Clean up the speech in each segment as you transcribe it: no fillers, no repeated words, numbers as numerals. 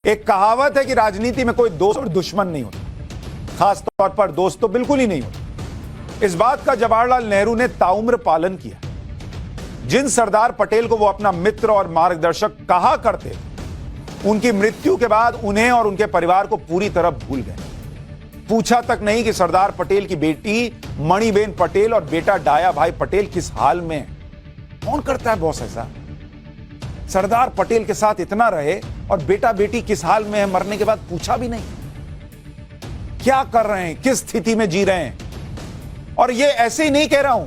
एक कहावत है कि राजनीति में कोई दोस्त और दुश्मन नहीं होता, खास तौर पर दोस्त तो बिल्कुल ही नहीं होता। इस बात का जवाहरलाल नेहरू ने ताउम्र पालन किया। जिन सरदार पटेल को वो अपना मित्र और मार्गदर्शक कहा करते, उनकी मृत्यु के बाद उन्हें और उनके परिवार को पूरी तरह भूल गए। पूछा तक नहीं कि सरदार पटेल की बेटी मणिबेन पटेल और बेटा डाया भाई पटेल किस हाल में है। कौन करता है बॉस ऐसा? सरदार पटेल के साथ इतना रहे और बेटा बेटी किस हाल में है, मरने के बाद पूछा भी नहीं। क्या कर रहे हैं, किस स्थिति में जी रहे हैं। और ये ऐसे ही नहीं कह रहा हूं,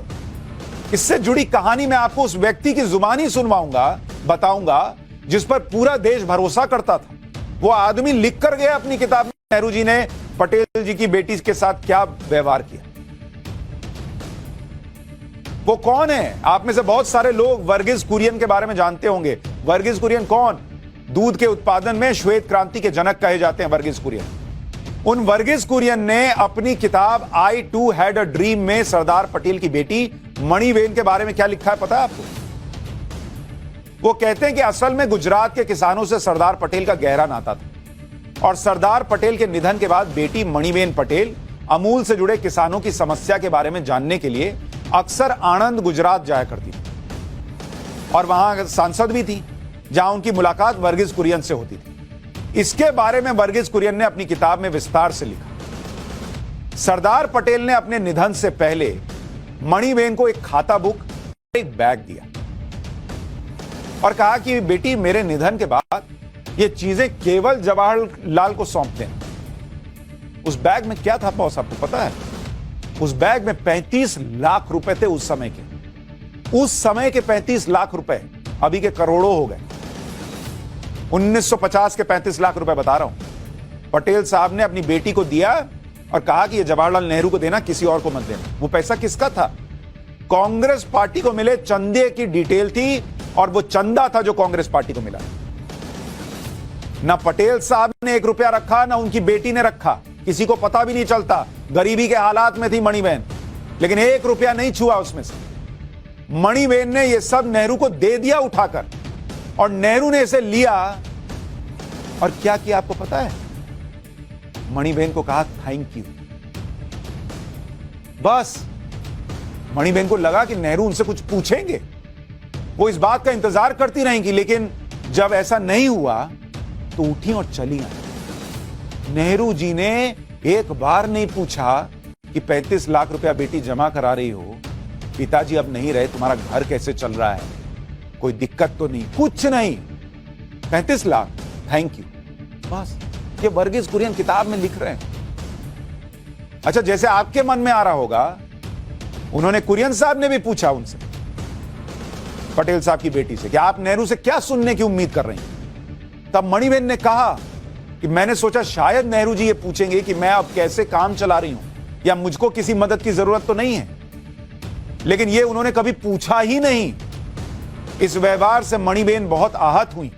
इससे जुड़ी कहानी मैं आपको उस व्यक्ति की जुबानी सुनवाऊंगा, बताऊंगा, जिस पर पूरा देश भरोसा करता था। वो आदमी लिख कर गया अपनी किताब में, नेहरू जी ने पटेल जी की बेटी के साथ क्या व्यवहार किया। वो कौन है? आप में से बहुत सारे लोग वर्गीज कुरियन के बारे में जानते होंगे। वर्गीज कुरियन कौन? दूध के उत्पादन में श्वेत क्रांति के जनक कहे जाते हैं वर्गीज कुरियन। उन वर्गीज कुरियन ने अपनी किताब आई टू हैड अ ड्रीम में सरदार पटेल की बेटी मणिबेन के बारे में क्या लिखा है पता है आपको? वो कहते हैं कि असल में गुजरात के किसानों से सरदार पटेल का गहरा नाता था और सरदार पटेल के निधन के बाद बेटी मणिबेन पटेल अमूल से जुड़े किसानों की समस्या के बारे में जानने के लिए अक्सर आणंद गुजरात जाया करती थी और वहां सांसद भी थी, जहां उनकी मुलाकात वर्गीज कुरियन से होती थी। इसके बारे में वर्गीज कुरियन ने अपनी किताब में विस्तार से लिखा। सरदार पटेल ने अपने निधन से पहले मणिबेन को एक खाता बुक, एक बैग दिया और कहा कि बेटी मेरे निधन के बाद ये चीजें केवल जवाहरलाल को सौंप देना। उस बैग में क्या था बॉस, आपको पता है? उस बैग में 35 लाख रुपए थे उस समय के। उस समय के 35 लाख रुपए अभी के करोड़ों हो गए। 1950 के 35 लाख रुपए बता रहा हूं। पटेल साहब ने अपनी बेटी को दिया और कहा कि ये जवाहरलाल नेहरू को देना, किसी और को मत देना। वो पैसा किसका था? कांग्रेस पार्टी को मिले चंदे की डिटेल थी और वो चंदा था जो कांग्रेस पार्टी को मिला। ना पटेल साहब ने 1 रुपया रखा, ना उनकी बेटी ने रखा, किसी को पता भी नहीं चलता। गरीबी के हालात में थी मणिबेन, लेकिन 1 रुपया नहीं छुआ उसमें से। मणिबेन ने यह सब नेहरू को दे दिया उठाकर और नेहरू ने इसे लिया और क्या किया आपको पता है? मणिबेन को कहा थैंक यू। बस मणिबेन को लगा कि नेहरू उनसे कुछ पूछेंगे, वो इस बात का इंतजार करती रहेंगी, लेकिन जब ऐसा नहीं हुआ तो उठी और चली आई। नेहरू जी ने एक बार नहीं पूछा कि 35 लाख रुपया बेटी जमा करा रही हो, पिताजी अब नहीं रहे, तुम्हारा घर कैसे चल रहा है, कोई दिक्कत तो नहीं, कुछ नहीं। 35 लाख, थैंक यू। बस ये वर्गीज कुरियन किताब में लिख रहे हैं। अच्छा, जैसे आपके मन में आ रहा होगा, उन्होंने, कुरियन साहब ने भी पूछा उनसे, पटेल साहब की बेटी से, कि आप नेहरू से क्या सुनने की उम्मीद कर रही हैं? तब मणिबेन ने कहा कि मैंने सोचा शायद नेहरू जी ये पूछेंगे कि मैं अब कैसे काम चला रही हूं या मुझको किसी मदद की जरूरत तो नहीं है, लेकिन ये उन्होंने कभी पूछा ही नहीं। इस व्यवहार से मणिबेन बहुत आहत हुई।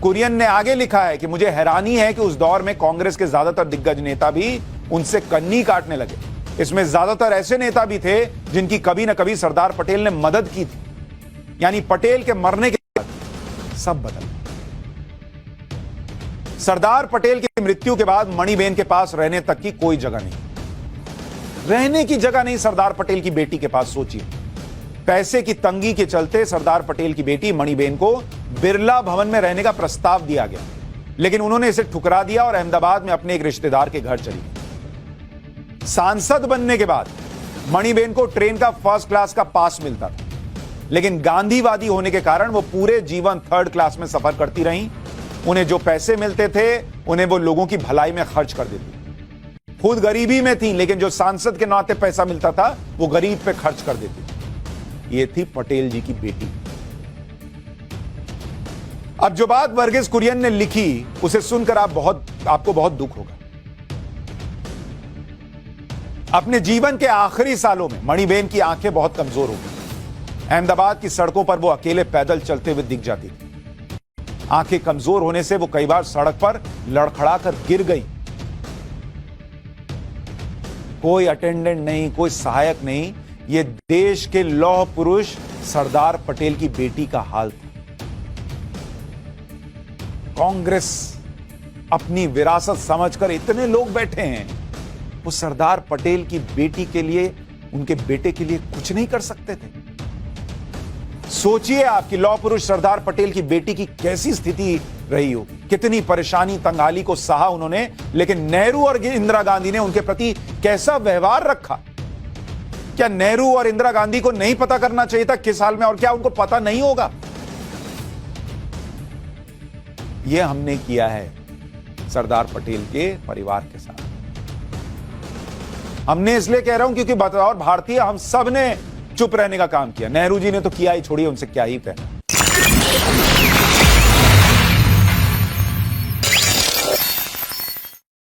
कुरियन ने आगे लिखा है कि मुझे हैरानी है कि उस दौर में कांग्रेस के ज्यादातर दिग्गज नेता भी उनसे कन्नी काटने लगे। इसमें ज्यादातर ऐसे नेता भी थे जिनकी कभी ना कभी सरदार पटेल ने मदद की थी। यानी पटेल के मरने के बाद सब बदल। सरदार पटेल की मृत्यु के बाद मणिबेन के पास रहने तक की कोई जगह नहीं, रहने की जगह नहीं सरदार पटेल की बेटी के पास। सोचिए, पैसे की तंगी के चलते सरदार पटेल की बेटी मणिबेन को बिरला भवन में रहने का प्रस्ताव दिया गया, लेकिन उन्होंने इसे ठुकरा दिया और अहमदाबाद में अपने एक रिश्तेदार के घर चली गई। सांसद बनने के बाद मणिबेन को ट्रेन का फर्स्ट क्लास का पास मिलता था, लेकिन गांधीवादी होने के कारण वो पूरे जीवन 3rd क्लास में सफर करती रहीं। उन्हें जो पैसे मिलते थे उन्हें वो लोगों की भलाई में खर्च कर देती। खुद गरीबी में थी, लेकिन जो सांसद के नाते पैसा मिलता था वो गरीब पे खर्च कर देती। ये थी पटेल जी की बेटी। अब जो बात वर्गीज कुरियन ने लिखी, उसे सुनकर आपको बहुत दुख होगा। अपने जीवन के आखिरी सालों में मणिबेन की आंखें बहुत कमजोर हो गई। अहमदाबाद की सड़कों पर वो अकेले पैदल चलते हुए दिख जाती थी। आंखें कमजोर होने से वो कई बार सड़क पर लड़खड़ाकर गिर गई। कोई अटेंडेंट नहीं, कोई सहायक नहीं। ये देश के लौह पुरुष सरदार पटेल की बेटी का हाल था। कांग्रेस अपनी विरासत समझकर इतने लोग बैठे हैं, वो सरदार पटेल की बेटी के लिए, उनके बेटे के लिए कुछ नहीं कर सकते थे? सोचिए आप कि लौह पुरुष सरदार पटेल की बेटी की कैसी स्थिति रही होगी, कितनी परेशानी तंगाली को सहा उन्होंने, लेकिन नेहरू और इंदिरा गांधी ने उनके प्रति कैसा व्यवहार रखा? क्या नेहरू और इंदिरा गांधी को नहीं पता करना चाहिए था किस हाल में, और क्या उनको पता नहीं होगा? यह हमने किया है सरदार पटेल के परिवार के साथ। हमने इसलिए कह रहा हूं क्योंकि बतौर भारतीय हम सब ने चुप रहने का काम किया। नेहरू जी ने तो किया ही, छोड़िए उनसे क्या ही कहना।